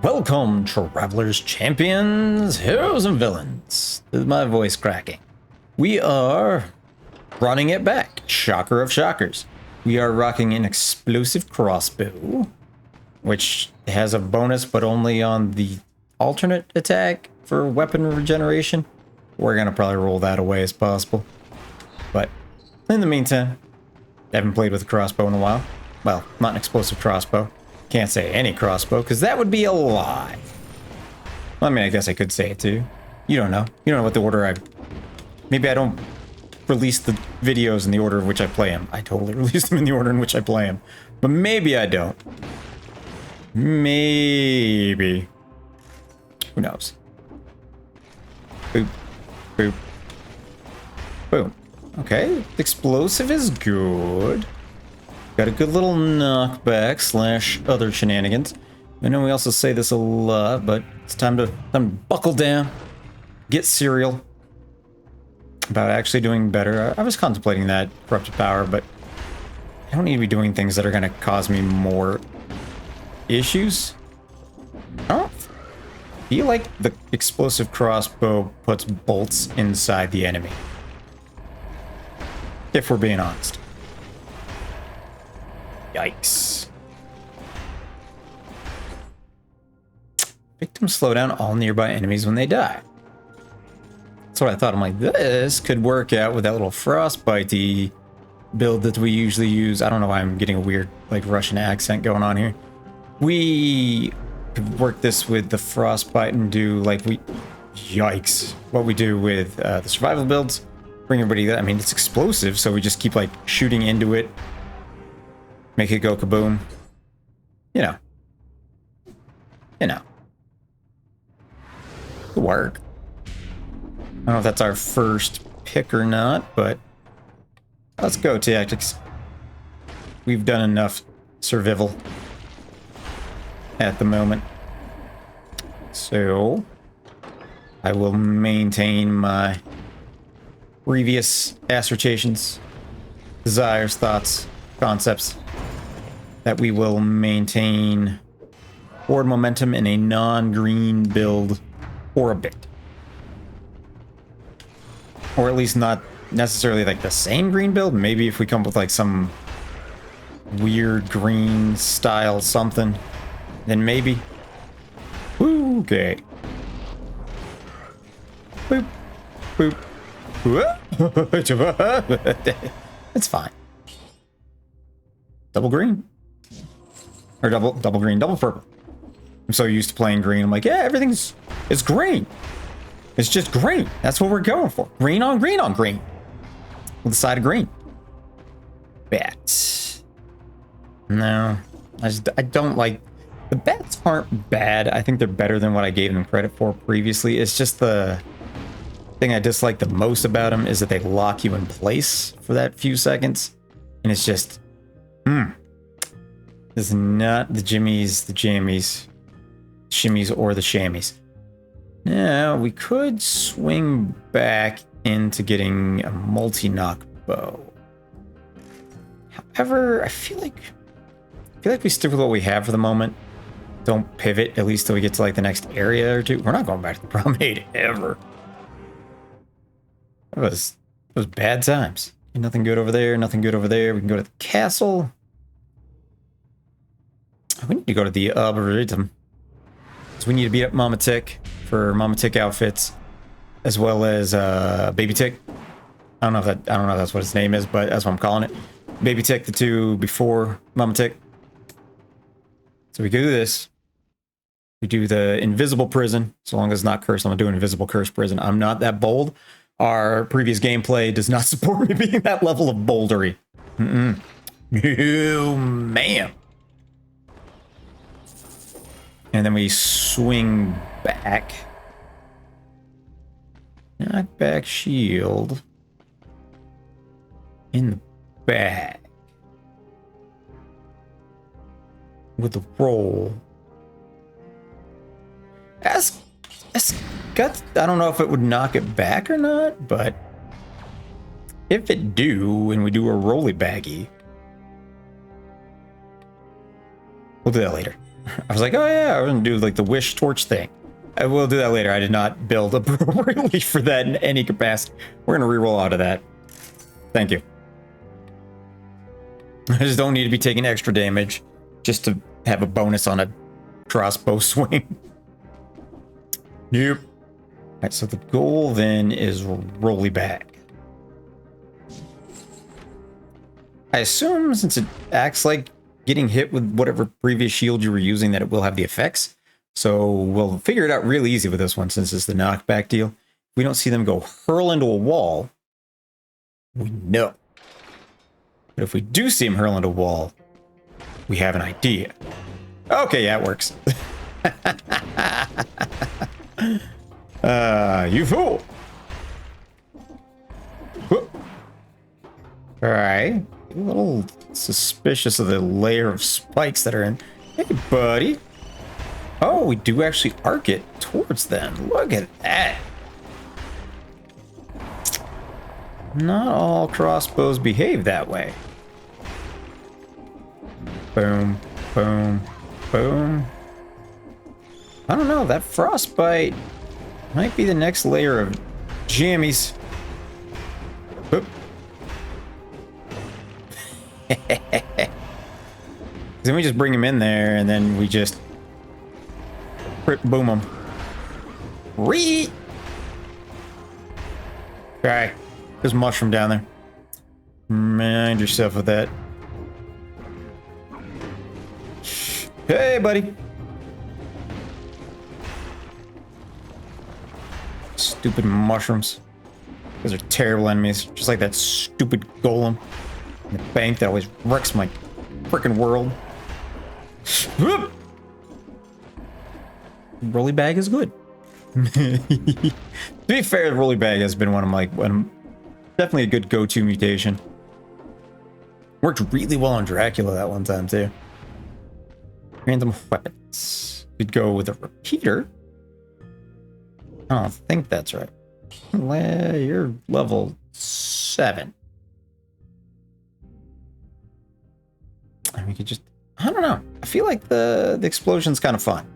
Welcome, travelers, champions, heroes, and villains. This is my voice cracking. We are running it back. Shocker of shockers. We are rocking an explosive crossbow, which has a bonus, but only on the alternate attack for weapon regeneration. We're going to probably roll that away as possible. But in the meantime, I haven't played with a crossbow in a while. Well, not an explosive crossbow. Can't say any crossbow, because that would be a lie. Well, I mean, I guess I could say it too. You don't know. You don't know what the order I... Maybe I don't release the videos in the order in which I play them. I totally release them in the order in which I play them. But maybe I don't. Maybe. Who knows? Boop. Boop. Boom. Okay. Explosive is good. Got a good little knockback slash other shenanigans. I know we also say this a lot, but it's time to buckle down, get serial about actually doing better. I was contemplating that corrupted power, but I don't need to be doing things that are going to cause me more issues. I don't feel like the explosive crossbow puts bolts inside the enemy, if we're being honest. Yikes. Victims slow down all nearby enemies when they die. That's what I thought. I'm like, this could work out with that little frostbitey build that we usually use. I don't know why I'm getting a weird, like, Russian accent going on here. We could work this with the frostbite and do, like, yikes. What we do with the survival builds. Bring everybody, I mean, it's explosive, so we just keep, like, shooting into it. Make it go kaboom. You know. You know. Good work. I don't know if that's our first pick or not, but let's go, tactics. We've done enough survival at the moment. So I will maintain my previous assertions, desires, thoughts, concepts. That we will maintain forward momentum in a non-green build for a bit. Or at least not necessarily like the same green build. Maybe if we come up with like some weird green style something, then maybe. Woo, okay. Boop. Boop. It's fine. Double green. Or double green, double purple. I'm so used to playing green. I'm like, yeah, it's green. It's just green. That's what we're going for. Green on green on green. With the side of green. Bats. No. I don't like... The bats aren't bad. I think they're better than what I gave them credit for previously. It's just the thing I dislike the most about them is that they lock you in place for that few seconds. And it's just... This is not the jimmies, the jammies, shimmies, or the shammies. Now, we could swing back into getting a multi-knock bow. However, I feel like we stick with what we have for the moment. Don't pivot, at least till we get to like the next area or two. We're not going back to the promenade ever. Those bad times. Nothing good over there, nothing good over there. We can go to the castle. We need to go to the Arboretum. So we need to beat up Mama Tick for Mama Tick outfits, as well as Baby Tick. I don't know if that's what his name is, but that's what I'm calling it. Baby Tick, the two before Mama Tick. So we do this. We do the invisible prison. So long as it's not cursed, I'm gonna do an invisible curse prison. I'm not that bold. Our previous gameplay does not support me being that level of boldery. No, ma'am. And then we swing back. Knockback shield. In the back. With the roll. That's got, I don't know if it would knock it back or not, but if it do, and we do a rolly baggy, we'll do that later. I was like, oh yeah, I'm gonna do like the wish torch thing. I will do that later. I did not build appropriately for that in any capacity. We're gonna reroll out of that. Thank you. I just don't need to be taking extra damage just to have a bonus on a crossbow swing. Yep. Alright, so the goal then is rolly back. I assume since it acts like getting hit with whatever previous shield you were using that it will have the effects. So we'll figure it out real easy with this one since it's the knockback deal. If we don't see them go hurl into a wall, we know. But if we do see him hurl into a wall, we have an idea. Okay, yeah, it works. You fool! Alright. A little suspicious of the layer of spikes that are in. Hey, buddy. Oh, we do actually arc it towards them. Look at that. Not all crossbows behave that way. Boom, boom, boom. I don't know, that frostbite might be the next layer of jammies. Oop. Then we just bring him in there and then we just boom him. Ree! Okay. There's a mushroom down there. Mind yourself with that. Hey, buddy. Stupid mushrooms. Those are terrible enemies. Just like that stupid golem in the bank that always wrecks my frickin' world. Whoop! Rolly bag is good. To be fair, the rolly bag has been one of my definitely a good go-to mutation. Worked really well on Dracula that one time too. Random weapons. We'd go with a repeater. I don't think that's right. You're level 7. And we could just, I don't know. I feel like the explosion's kind of fun.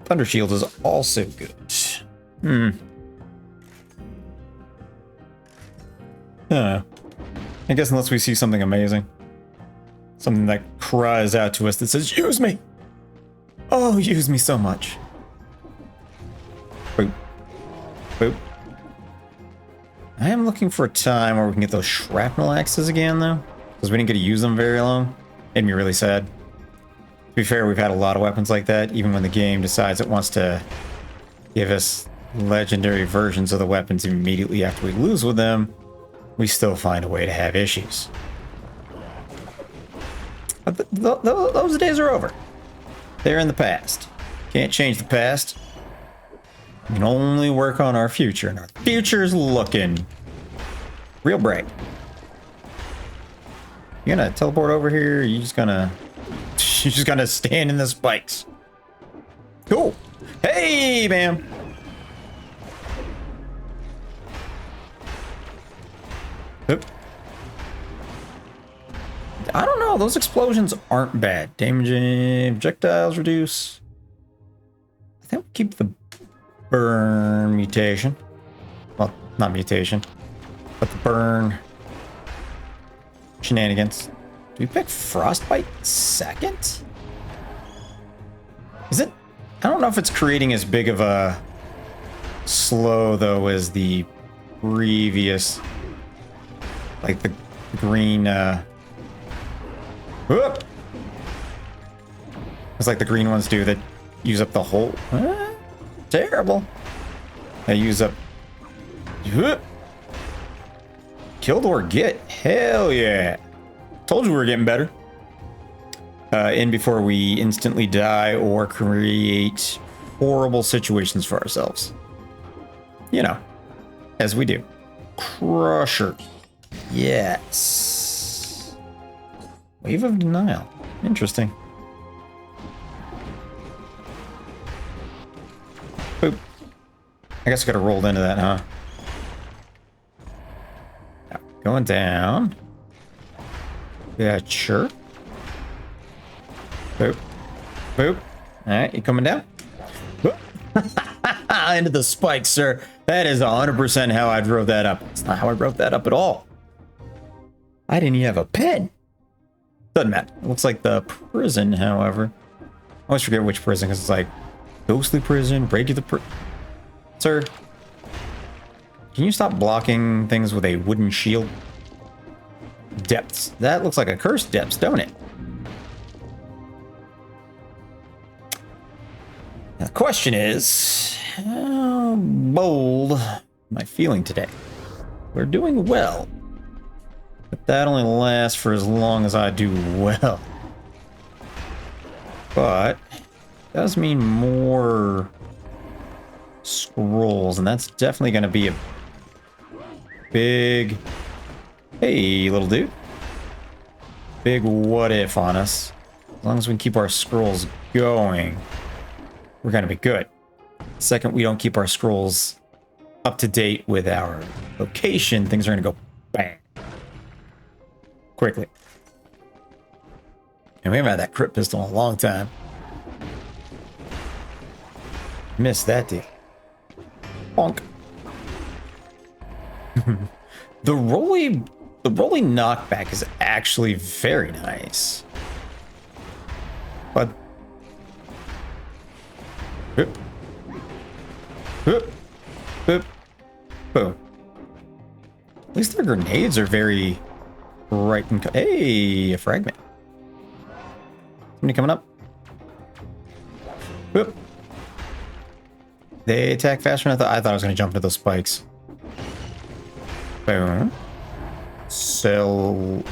Thunder Shield is also good. I guess unless we see something amazing. Something that cries out to us that says, use me! Oh, use me so much. Boop. Boop. I am looking for a time where we can get those shrapnel axes again, though. Because we didn't get to use them very long. Made me really sad. To be fair, we've had a lot of weapons like that, even when the game decides it wants to give us legendary versions of the weapons immediately after we lose with them, we still find a way to have issues. But those days are over. They're in the past. Can't change the past. We can only work on our future, and our future's looking real bright. You gonna teleport over here? Or you just gonna... You're just gonna stand in the spikes. Cool. Hey, man. Oop. I don't know. Those explosions aren't bad. Damaging projectiles reduce. I think we'll keep the burn mutation. Well, not mutation, but the burn shenanigans. Do we pick Frostbite second? Is it? I don't know if it's creating as big of a slow, though, as the previous. Like the green, whoop! It's like the green ones do that use up the whole. Terrible. They use up. Whoop! Killed or get. Hell yeah. Told you we were getting better. In before we instantly die or create horrible situations for ourselves. You know, as we do. Crusher. Yes. Wave of Denial. Interesting. Boop. I guess I could have rolled into that, huh? Going down. Yeah, sure. Boop. Boop. Alright, you coming down? Boop. Into the spikes, sir. That is 100% how I drove that up. It's not how I drove that up at all. I didn't even have a pen. Doesn't matter. It looks like the prison, however. I always forget which prison, because it's like ghostly prison, regular prison. Sir, can you stop blocking things with a wooden shield? Depths. That looks like a cursed depths, don't it? Now, the question is, how bold am I feeling today? We're doing well. But that only lasts for as long as I do well. But it does mean more scrolls, and that's definitely going to be a big, hey, little dude, big what if on us. As long as we can keep our scrolls going, we're going to be good. Second, we don't keep our scrolls up to date with our location, things are going to go bang. Quickly. And we haven't had that crit pistol in a long time. Missed that dude. Bonk. The rolly knockback is actually very nice. But boop. Boop. Boop. Boom. At least their grenades are very right and hey, a fragment. Somebody coming up. Whoop. They attack faster than I thought I was going to jump into those spikes. Boom. Sell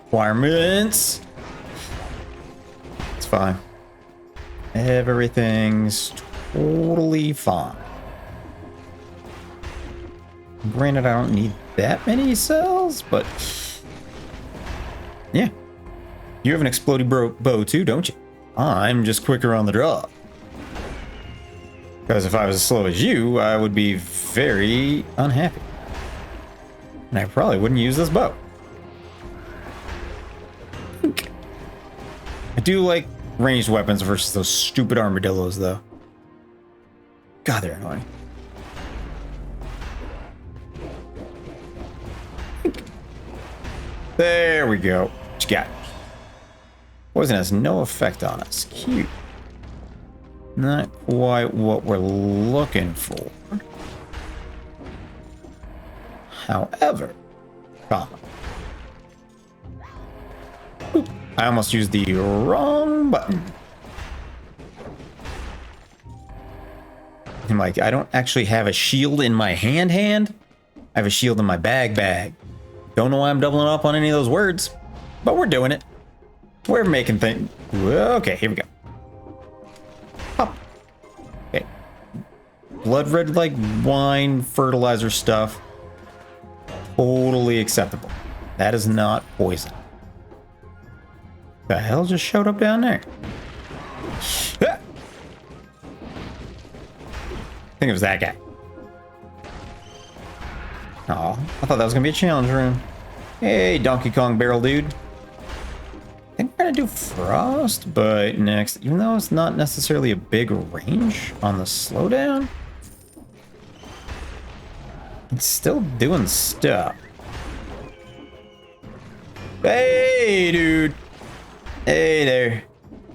requirements. It's fine. Everything's totally fine. Granted, I don't need that many cells, but yeah. You have an exploding bow too, don't you? I'm just quicker on the draw. Because if I was as slow as you, I would be very unhappy. And I probably wouldn't use this bow. I do like ranged weapons versus those stupid armadillos, though. God, they're annoying. There we go. What you got? Poison has no effect on us. Cute. Not quite what we're looking for. However, comma. Oop, I almost used the wrong button. I'm like, I don't actually have a shield in my hand. I have a shield in my bag. Don't know why I'm doubling up on any of those words, but we're doing it. We're making things. Okay, here we go. Pop. Okay. Blood red like wine, fertilizer stuff. Totally acceptable. That is not poison. The hell just showed up down there? Ah! I think it was that guy. Oh, I thought that was gonna be a challenge room. Hey, Donkey Kong barrel dude. I think we're gonna do frostbite next, even though it's not necessarily a big range on the slowdown. It's still doing stuff. Hey, dude. Hey there.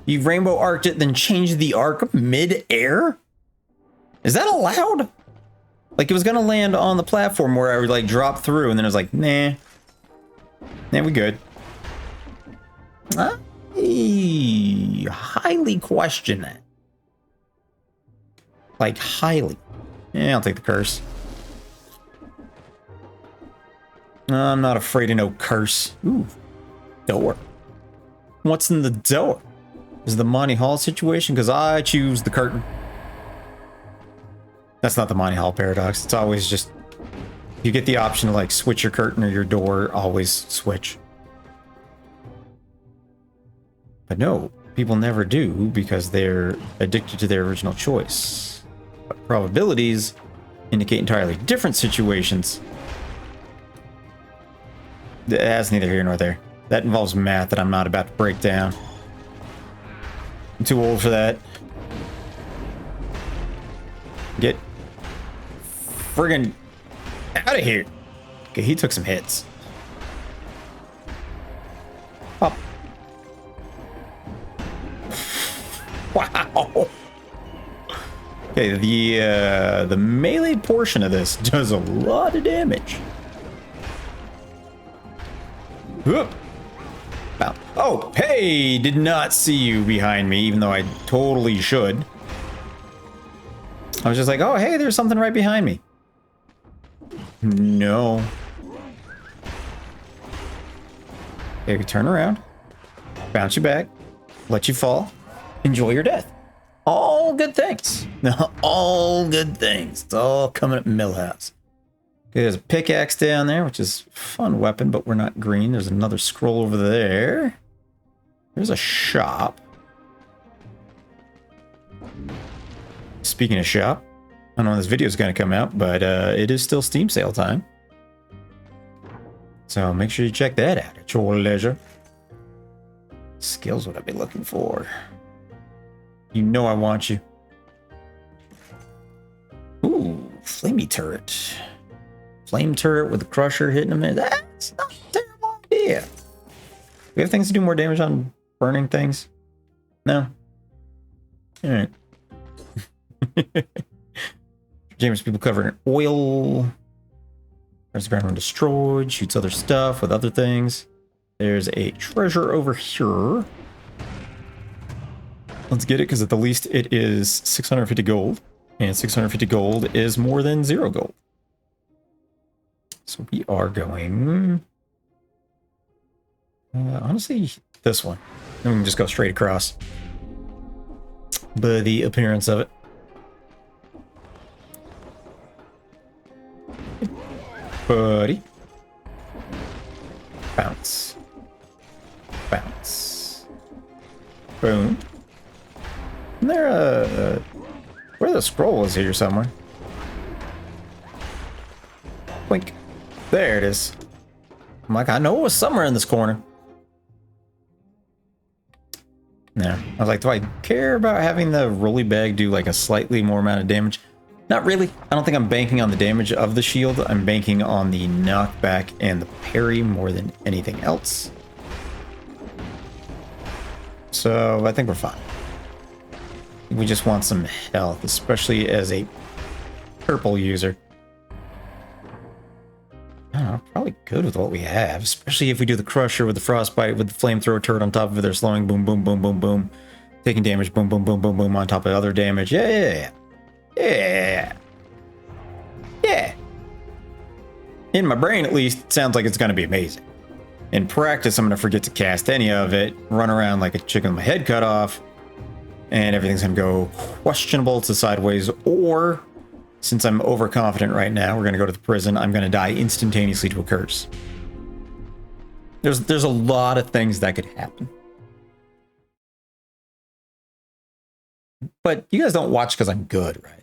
You rainbow arced it, then changed the arc mid-air? Is that allowed? Like, it was gonna land on the platform where I would, like, drop through, and then it was like, nah. Nah, we good. I highly question that. Like, highly. Yeah, I'll take the curse. I'm not afraid of no curse. Ooh. Door. What's in the door? Is it the Monty Hall situation? Because I choose the curtain. That's not the Monty Hall paradox. It's always just... You get the option to, like, switch your curtain or your door. Always switch. But no, people never do because they're addicted to their original choice. But probabilities indicate entirely different situations. That's neither here nor there. That involves math that I'm not about to break down. I'm too old for that. Get friggin' out of here. Okay, he took some hits. Pop. Wow. Okay, the melee portion of this does a lot of damage. Whoop. Oh, hey, did not see you behind me, even though I totally should. I was just like, oh, hey, there's something right behind me. No. Okay, turn around, bounce you back, let you fall, enjoy your death. All good things. All good things. It's all coming at Millhouse. Okay, there's a pickaxe down there, which is a fun weapon, but we're not green. There's another scroll over there. There's a shop. Speaking of shop, I don't know when this video is going to come out, but it is still Steam sale time. So make sure you check that out at your leisure. Skills would I be looking for? You know I want you. Ooh, flamey turret. Flame turret with the crusher hitting them in. That's not a terrible idea. We have things to do more damage on burning things? No? Alright. James, people covered in oil. There's the ground when destroyed. Shoots other stuff with other things. There's a treasure over here. Let's get it, because at the least it is 650 gold. And 650 gold is more than 0 gold. So we are going... honestly, this one. Then we can just go straight across. But the appearance of it. Buddy. Bounce. Bounce. Boom. Isn't there a... where the scroll is here somewhere? Blink. There it is. I'm like, I know it was somewhere in this corner. No. I was like, do I care about having the rolly bag do like a slightly more amount of damage? Not really. I don't think I'm banking on the damage of the shield. I'm banking on the knockback and the parry more than anything else. So I think we're fine. We just want some health, especially as a purple user. I don't know, probably good with what we have, especially if we do the crusher with the frostbite with the flamethrower turret on top of it. They're slowing, boom, boom, boom, boom, boom, taking damage, boom, boom, boom, boom, boom, on top of other damage. Yeah. In my brain, at least, it sounds like it's going to be amazing. In practice, I'm going to forget to cast any of it, run around like a chicken with my head cut off, and everything's going to go questionable to sideways, or, since I'm overconfident right now, we're going to go to the prison, I'm going to die instantaneously to a curse. There's a lot of things that could happen. But you guys don't watch because I'm good, right?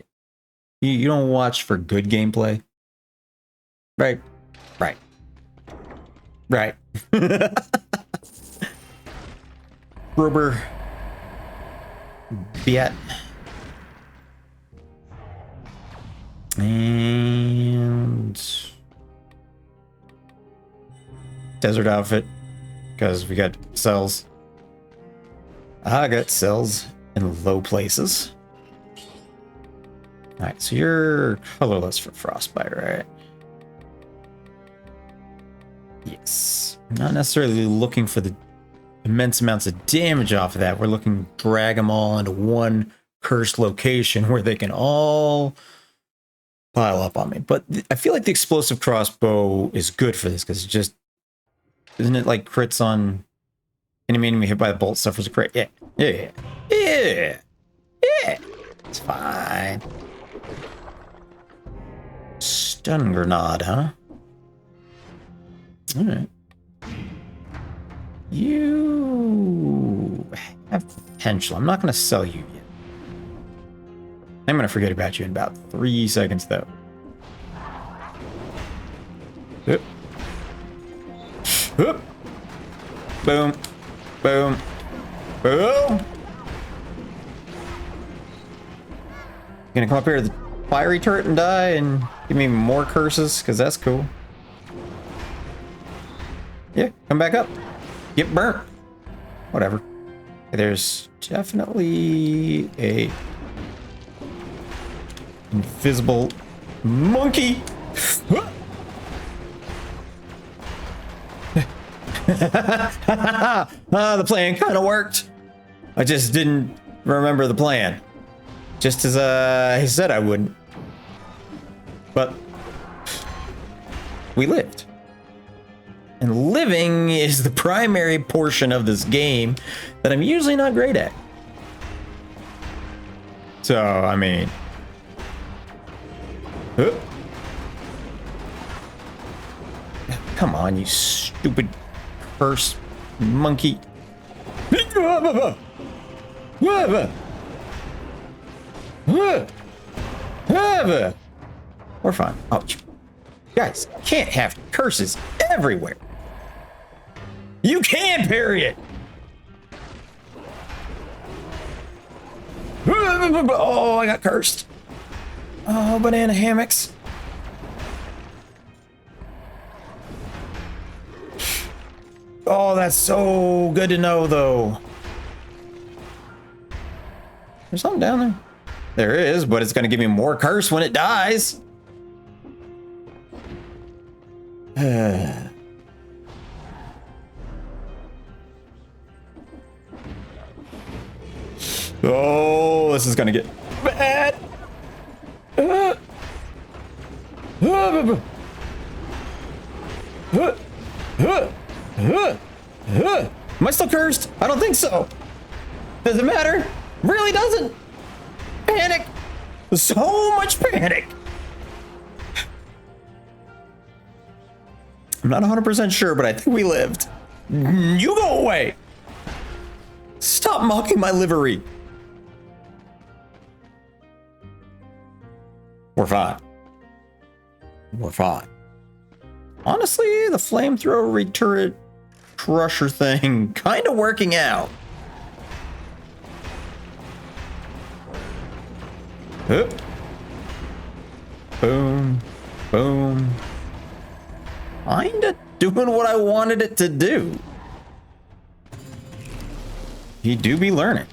You don't watch for good gameplay. Right. Rubber. Biat. And desert outfit, because we got cells. I got cells in low places. Alright, so you're colorless for frostbite, right? Yes. Not necessarily looking for the immense amounts of damage off of that. We're looking to drag them all into one cursed location where they can all pile up on me. But I feel like the explosive crossbow is good for this, because it just... isn't it like crits on... enemy hit by the bolt suffers a crit? Yeah. It's fine. Stun grenade, huh? Alright. You have potential. I'm not going to sell you yet. I'm going to forget about you in about 3 seconds, though. Oop. Oop. Boom. Boom. Boom. Gonna come up here to the fiery turret and die and give me more curses, because that's cool. Yeah, come back up. Get burnt. Whatever. There's definitely a invisible monkey. The plan kind of worked. I just didn't remember the plan. Just as he said I wouldn't. But we lived. And living is the primary portion of this game that I'm usually not great at. So, I mean... Come on, you stupid curse monkey. We're fine. Oh, guys, can't have curses everywhere. You can parry it. Oh, I got cursed. Oh, banana hammocks. Oh, that's so good to know, though. There's something down there. There is, but it's going to give me more curse when it dies. Oh, this is going to get bad. Am I still cursed? I don't think so. Does it matter? Really doesn't. Panic. So much panic. I'm not 100% sure, but I think we lived. You go away. Stop mocking my livery. We're fine. We're fine. Honestly, the flamethrower turret crusher thing kind of working out. Hup. Boom. Boom. Kinda doing what I wanted it to do. You do be learning.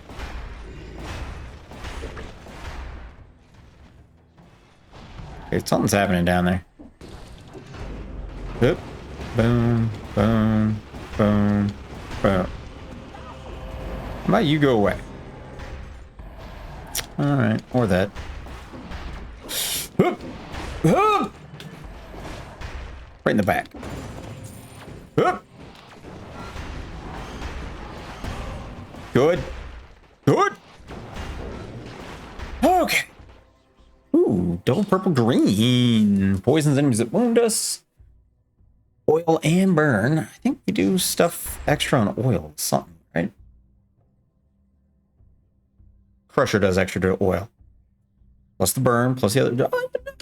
Okay, something's happening down there. Hup. Boom. Boom. Boom. Boom. How about you go away? Alright, or that. Hup. Hup. Right in the back. Hup. Good. Good. Okay. Ooh, double purple green. Poisons enemies that wound us. Oil and burn. I think we do stuff extra on oil. Something, right? Crusher does extra to oil. Plus the burn, plus the other.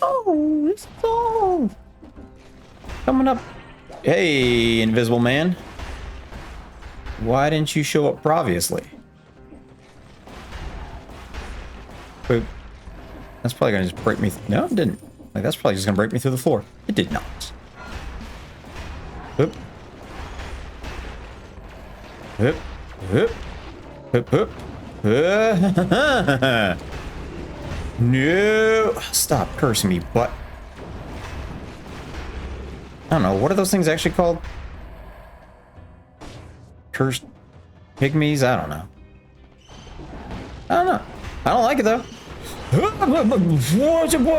Oh, this is all coming up. Hey, invisible man. Why didn't you show up previously? Boop. That's probably gonna just break me. No, it didn't. Like, that's probably just gonna break me through the floor. It did not. Boop. Boop. Boop. Boop. Boop. No. Stop cursing me, butt. I don't know. What are those things actually called? Cursed pygmies? I don't know. I don't know. I don't like it though.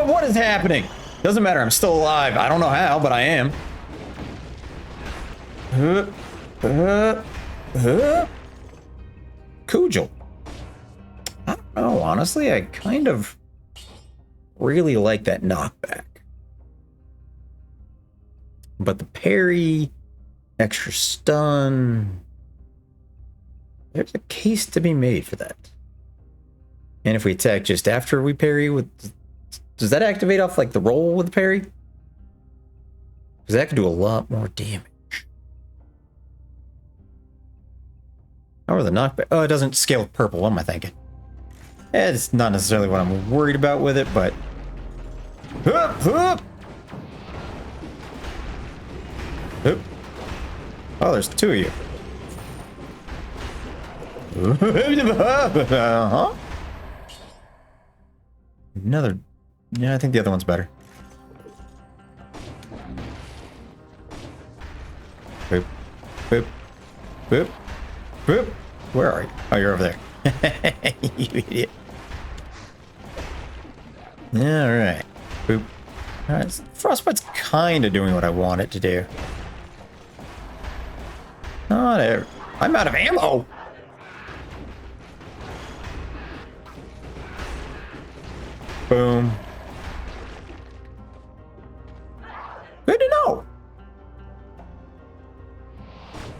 What is happening? Doesn't matter. I'm still alive. I don't know how, but I am. Cujal. I don't know. Honestly, I kind of really like that knockback. But the parry, extra stun, there's a case to be made for that. And if we attack just after we parry with... Does that activate off like the roll with the parry? Because that could do a lot more damage. Or the knockback. Oh, it doesn't scale with purple. What am I thinking? It's not necessarily what I'm worried about with it, but... Hup, hup. Hup. Oh, there's two of you. Huh? Another... Yeah, I think the other one's better. Boop. Boop. Boop. Boop. Where are you? Oh, you're over there. You idiot. Alright. Boop. Alright, Frostbite's kind of doing what I want it to do. Oh, there. I'm out of ammo! Boom. Good to know.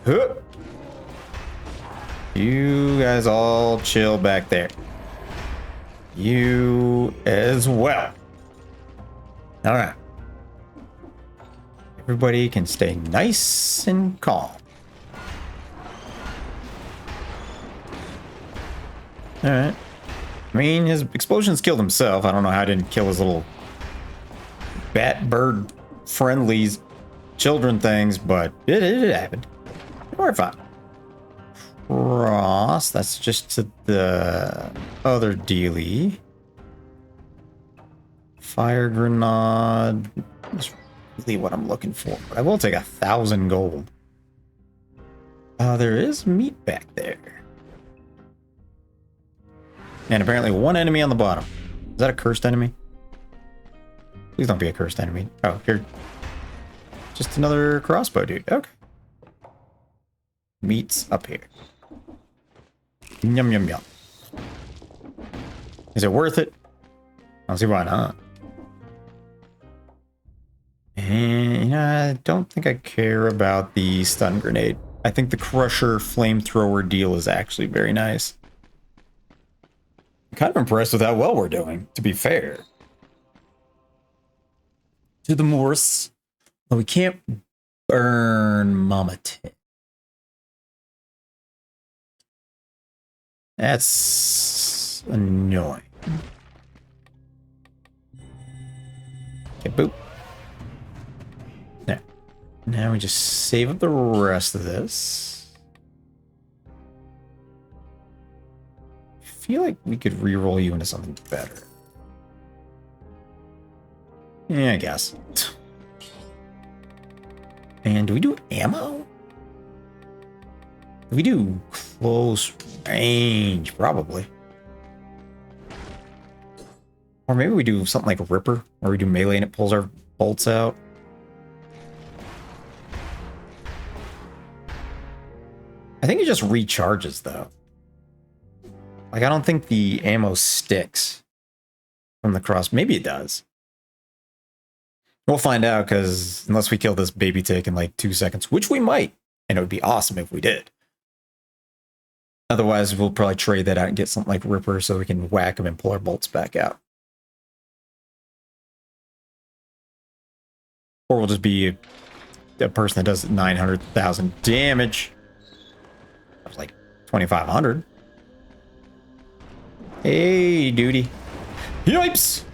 Huh. You guys all chill back there. You as well. All right. Everybody can stay nice and calm. All right. I mean, his explosions killed himself. I don't know how I didn't kill his little bat bird friendlies children things, but it happened. We're fine. Cross. That's just to the other dealie. Fire grenade. That's really what I'm looking for. But I will take 1,000 gold. There is meat back there. And apparently one enemy on the bottom. Is that a cursed enemy? Please don't be a cursed enemy. Oh, here. Just another crossbow dude. Okay. Meat's up here. Yum, yum, yum. Is it worth it? I don't see why not. And, you know, I don't think I care about the stun grenade. I think the Crusher flamethrower deal is actually very nice. I'm kind of impressed with how well we're doing, to be fair. To the Morse. Well, we can't burn Mama Tit. That's annoying. Okay, boop. There. Now we just save up the rest of this. I feel like we could reroll you into something better. Yeah, I guess. And do we do ammo? We do close range, probably. Or maybe we do something like a Ripper, where we do melee and it pulls our bolts out. I think it just recharges, though. Like, I don't think the ammo sticks from the cross. Maybe it does. We'll find out, because unless we kill this baby tick in like 2 seconds, which we might, and it would be awesome if we did. Otherwise, we'll probably trade that out and get something like Ripper so we can whack him and pull our bolts back out. Or we'll just be a person that does 900,000 damage. That was like 2,500. Hey, duty. Yipes!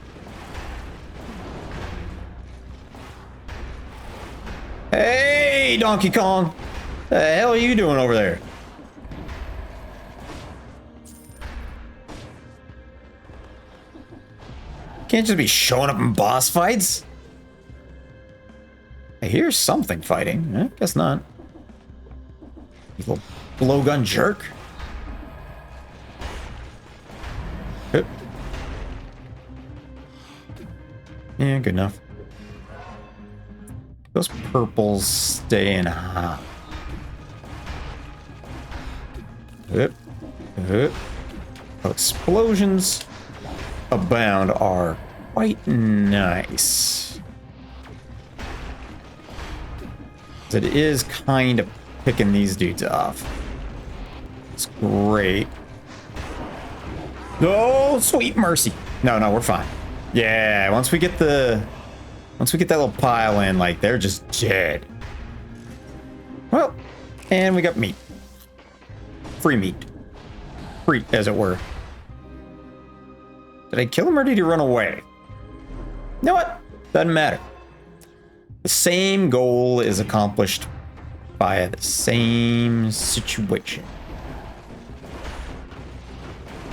Hey, Donkey Kong! The hell are you doing over there? Can't just be showing up in boss fights. I hear something fighting. Guess not. You little blowgun jerk. Oop. Yeah, good enough. Those purples stay in hot. Oh, explosions abound are quite nice. It is kind of picking these dudes off. It's great. Oh, sweet mercy. No, we're fine. Yeah, once we get that little pile in, like, they're just dead. Well, and we got meat. Free meat. Free, as it were. Did I kill him or did he run away? You know what? Doesn't matter. The same goal is accomplished by the same situation.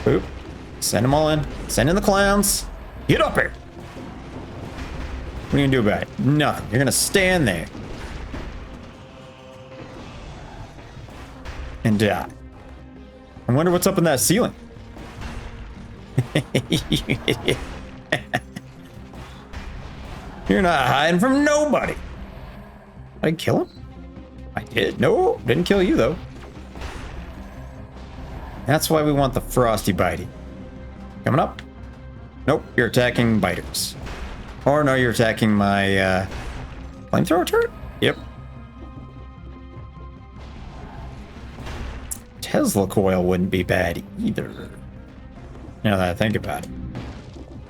Boop. Send them all in. Send in the clowns. Get up here. What are you gonna do about it? Nothing. You're gonna stand there. And die. I wonder what's up in that ceiling. You're not hiding from nobody. Did I kill him? I did. No, didn't kill you though. That's why we want the frosty bitey. Coming up. Nope, you're attacking biters. Or no, you're attacking my flamethrower turret? Yep. Tesla coil wouldn't be bad either. Now that I think about it.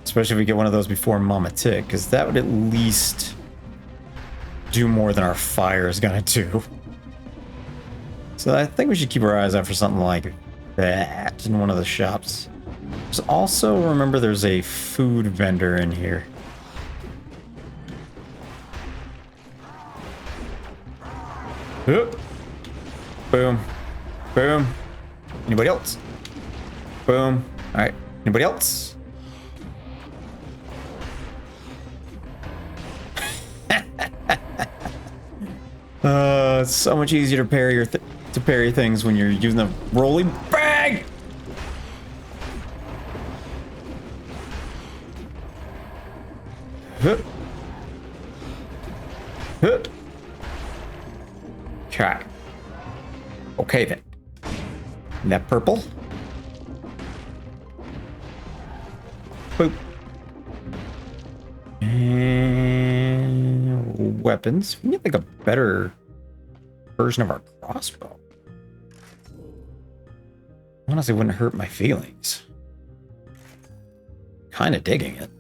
Especially if we get one of those before Mama Tick, because that would at least do more than our fire is gonna do. So I think we should keep our eyes out for something like that in one of the shops. There's also, remember, there's a food vendor in here. Oop. Boom. Boom. Anybody else? Boom. All right. Anybody else? It's so much easier to parry things when you're using the rolling bag. Hup. Hup. Okay. Okay then. That purple. Boop. And weapons. We need like a better version of our crossbow. Honestly, wouldn't hurt my feelings. Kind of digging it.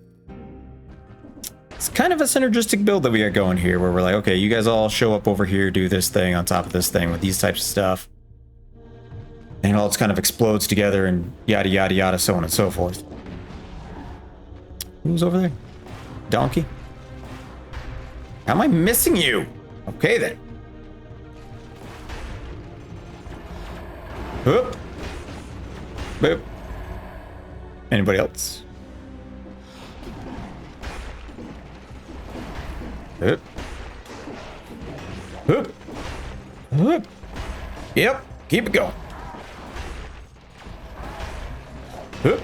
It's kind of a synergistic build that we got going here, where we're like, okay, you guys all show up over here, do this thing on top of this thing with these types of stuff. And it all just kind of explodes together and yada, yada, yada, so on and so forth. Who's over there? Donkey? How am I missing you? Okay, then. Whoop. Boop. Anybody else? Whoop. Whoop. Whoop. Yep. Keep it going. Whoop.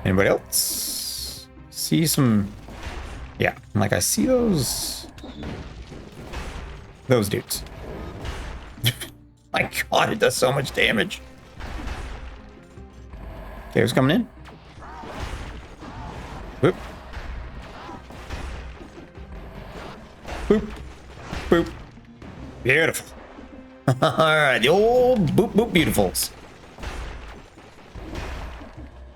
Anybody else? See some... Yeah, like I see those dudes. My god, it does so much damage. Okay, who's coming in? Whoop. Boop. Boop. Beautiful. Alright, the old boop boop beautifuls.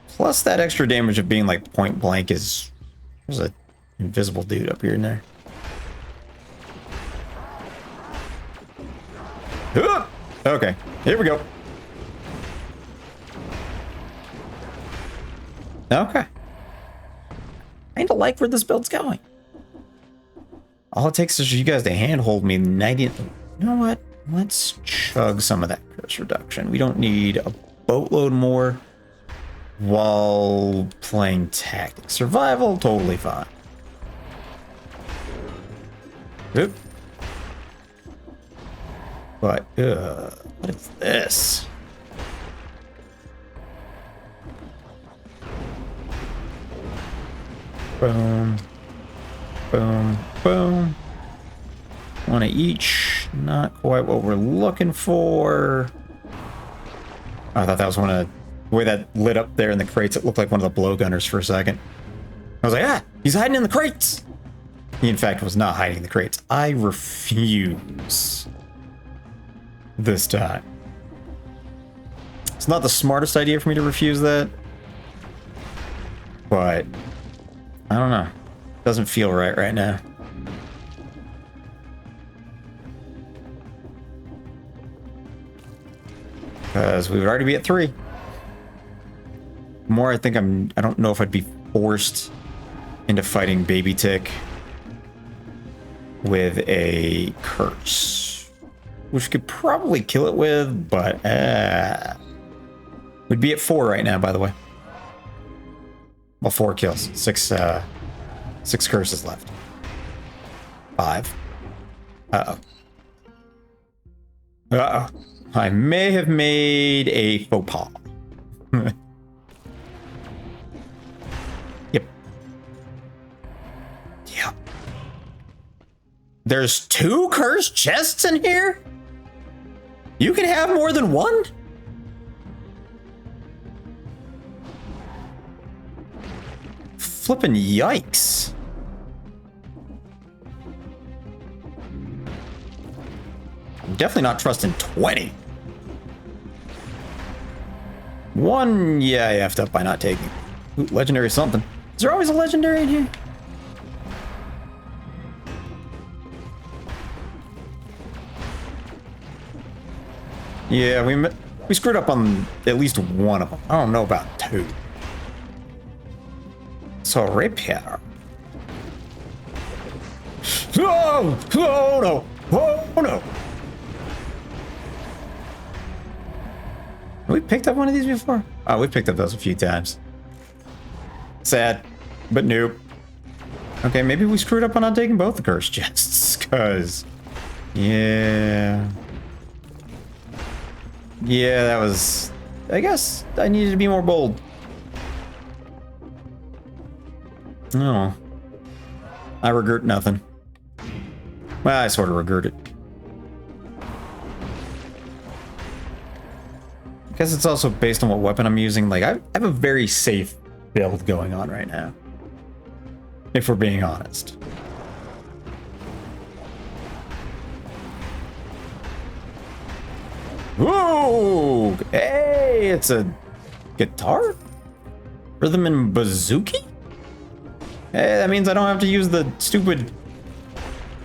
Plus that extra damage of being like point blank is... There's an invisible dude up here in there. Okay, here we go. Okay. Kinda like where this build's going. All it takes is you guys to handhold me 90... You know what? Let's chug some of that curse reduction. We don't need a boatload more while playing tactic. Survival, totally fine. Oop. But, what is this? Boom. Boom. Boom. One of each. Not quite what we're looking for. I thought that was one of the way that lit up there in the crates. It looked like one of the blowgunners for a second. I was like, ah, he's hiding in the crates. He, in fact, was not hiding in the crates. I refuse. This time. It's not the smartest idea for me to refuse that. But I don't know. Doesn't feel right now. Because we would already be at 3. the more I think I don't know if I'd be forced into fighting Baby Tick with a curse, which could probably kill it with, but we'd be at 4 right now, by the way. Well, 4 kills, 6 curses left. 5. Uh-oh. Uh-oh. I may have made a faux pas. Yep. Yep. There's 2 cursed chests in here? You can have more than 1? Flippin' yikes. I'm definitely not trusting 20. 1, yeah, I effed up by not taking. Ooh, legendary something. Is there always a legendary in here? Yeah, we screwed up on at least 1 of them. I don't know about 2. So repair. Oh, oh no! Oh no! Have we picked up one of these before? Oh, we picked up those a few times. Sad, but nope. Okay, maybe we screwed up on not taking both the cursed chests, cause yeah. Yeah, that was... I guess I needed to be more bold. No. I regret nothing. Well, I sort of regret it. I guess it's also based on what weapon I'm using. Like, I have a very safe build going on right now. If we're being honest. Whoa! Hey, it's a guitar? Rhythm and bazooki? Hey, that means I don't have to use the stupid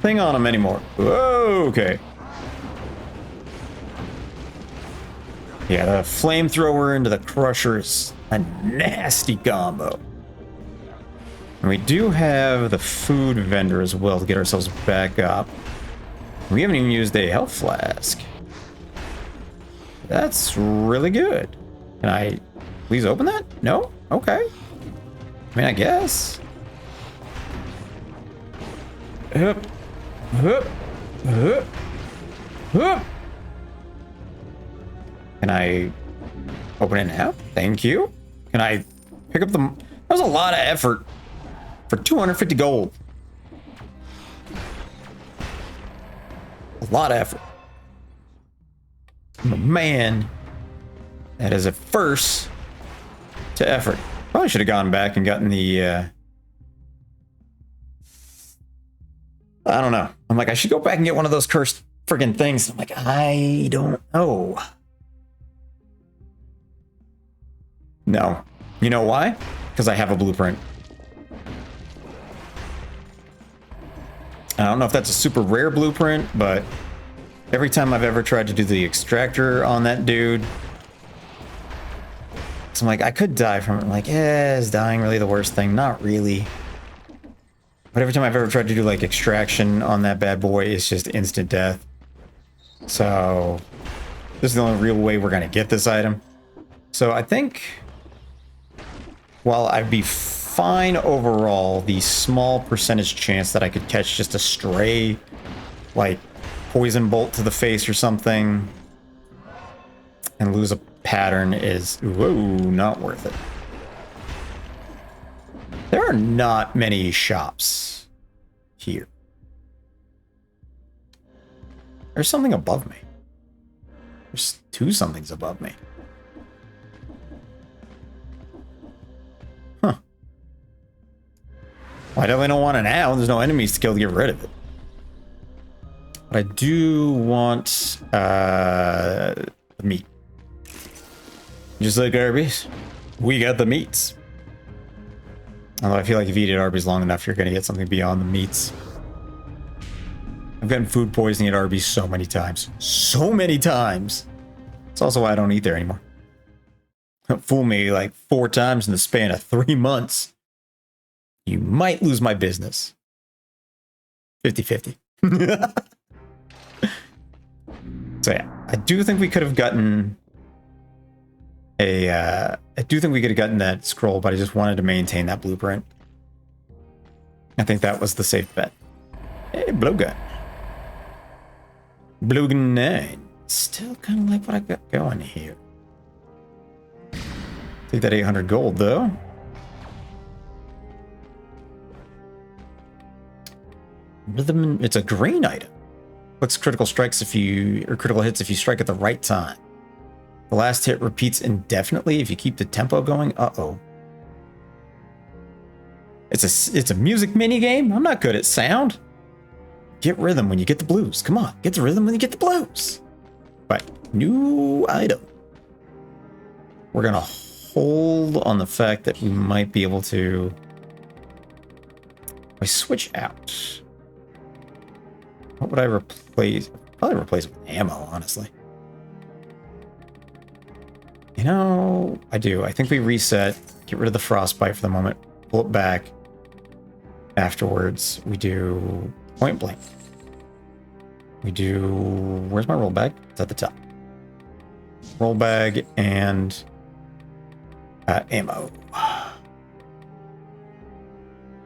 thing on him anymore. Whoa, okay. Yeah, the flamethrower into the crusher is a nasty combo. And we do have the food vendor as well to get ourselves back up. We haven't even used a health flask. That's really good. Can I please open that? No? Okay. I mean, I guess. Hup. Hup. Hup. Hup. Can I open it now? Thank you. Can I pick up the... That was a lot of effort for 250 gold. A lot of effort. Man, that is a first to effort. Probably should have gone back and gotten the, I don't know. I'm like, I should go back and get one of those cursed friggin' things. I'm like, I don't know. No. You know why? Because I have a blueprint. I don't know if that's a super rare blueprint, but every time I've ever tried to do the extractor on that dude, so I'm like, I could die from it. I'm like, yeah, is dying really the worst thing? Not really. But every time I've ever tried to do like extraction on that bad boy, it's just instant death. So this is the only real way we're gonna get this item. So I think while I'd be fine overall, the small percentage chance that I could catch just a stray, like, poison bolt to the face or something and lose a pattern is, whoa, not worth it. There are not many shops here. There's something above me. There's 2 somethings above me. Huh. Well, I definitely don't want it now. There's no enemies to kill to get rid of it. But I do want the meat. Just like Arby's, we got the meats. Although I feel like if you eat at Arby's long enough, you're going to get something beyond the meats. I've gotten food poisoning at Arby's so many times. So many times! It's also why I don't eat there anymore. Fool me like 4 times in the span of 3 months. You might lose my business. 50-50. So yeah, I do think we could have gotten that scroll, but I just wanted to maintain that blueprint. I think that was the safe bet. Hey, blowgun. Blowgun 9. Still kind of like what I got going here. Take that 800 gold though. Rhythm, it's a green item. Clicks critical strikes critical hits if you strike at the right time. The last hit repeats indefinitely if you keep the tempo going. Uh-oh. It's a music mini game. I'm not good at sound. Get rhythm when you get the blues. Come on, get the rhythm when you get the blues. Right, new item. We're gonna hold on the fact that we might be able to. I switch out. What would I replace? Probably replace it with ammo, honestly. You know, I do. I think we reset, get rid of the frostbite for the moment, pull it back. Afterwards, we do point blank. We do, where's my roll bag? It's at the top. Roll bag and ammo.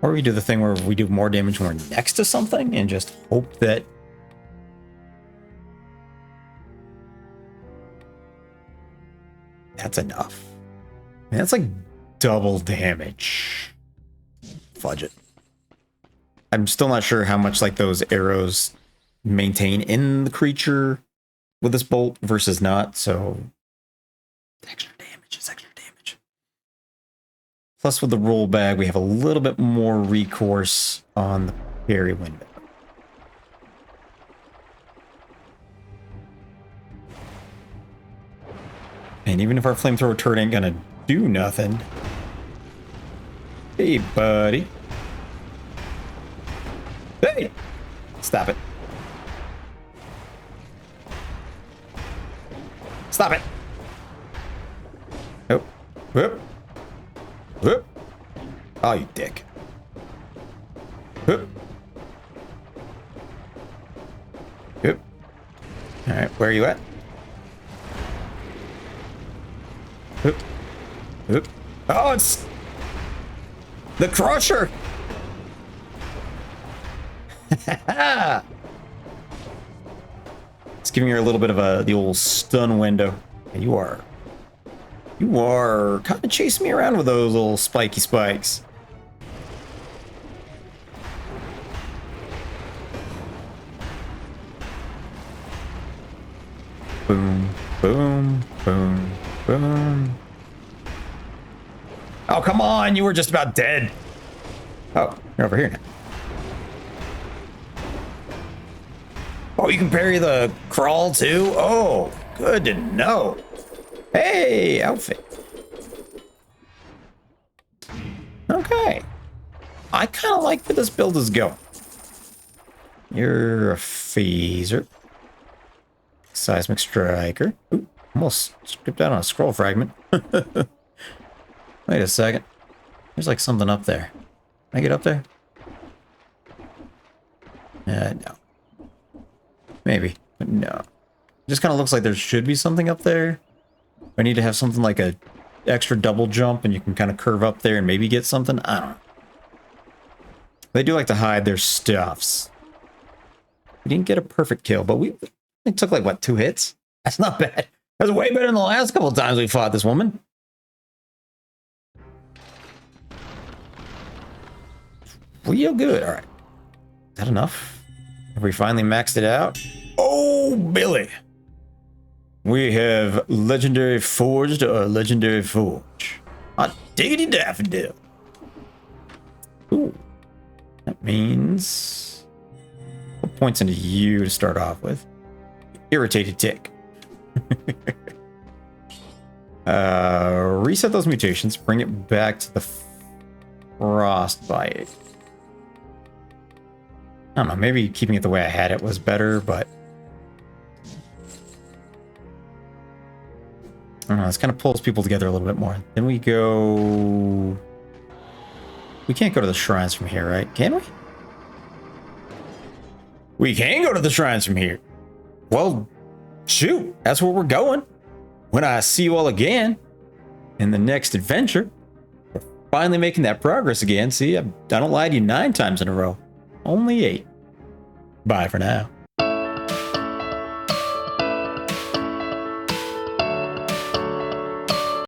Or we do the thing where we do more damage when we're next to something and just hope that that's enough. Man, that's like double damage. Fudge it. I'm still not sure how much like those arrows maintain in the creature with this bolt versus not, so extra damage is extra damage. Plus with the roll bag, we have a little bit more recourse on the parry window. And even if our flamethrower turret ain't gonna do nothing. Hey, buddy. Hey! Stop it. Stop it. Oh. Whoop. Whoop. Oh, you dick. Whoop. Whoop. Alright, where are you at? Whoop. Whoop. Oh, it's the crusher. It's giving her a little bit of the old stun window. And you are kind of chasing me around with those little spiky spikes. Boom, boom, boom, boom. Oh, come on, you were just about dead. Oh, you're over here now. Oh, you can parry the crawl too? Oh, good to know. Hey, outfit. Okay. I kind of like where this build is going. You're a phaser. Seismic striker. Ooh, almost stripped out on a scroll fragment. Wait a second. There's like something up there. Can I get up there? No. Maybe, but no. It just kind of looks like there should be something up there. I need to have something like a extra double jump and you can kind of curve up there and maybe get something. I don't know. They do like to hide their stuffs. We didn't get a perfect kill, but it took like, what, 2 hits? That's not bad. That's way better than the last couple of times we fought this woman. Real good. All right. Is that enough? Have we finally maxed it out? Oh, Billy. We have legendary forged or legendary forge. Hot diggity daffodil. Ooh. That means... what points into you to start off with? Irritated tick. Reset those mutations. Bring it back to the frostbite. I don't know, maybe keeping it the way I had it was better, but... don't know, this kind of pulls people together a little bit more. Then we go... We can't go to the shrines from here, right? Can we? We can go to the shrines from here. Well, shoot, that's where we're going. When I see you all again in the next adventure, we're finally making that progress again. See, I don't lie to you 9 times in a row. Only 8. Bye for now.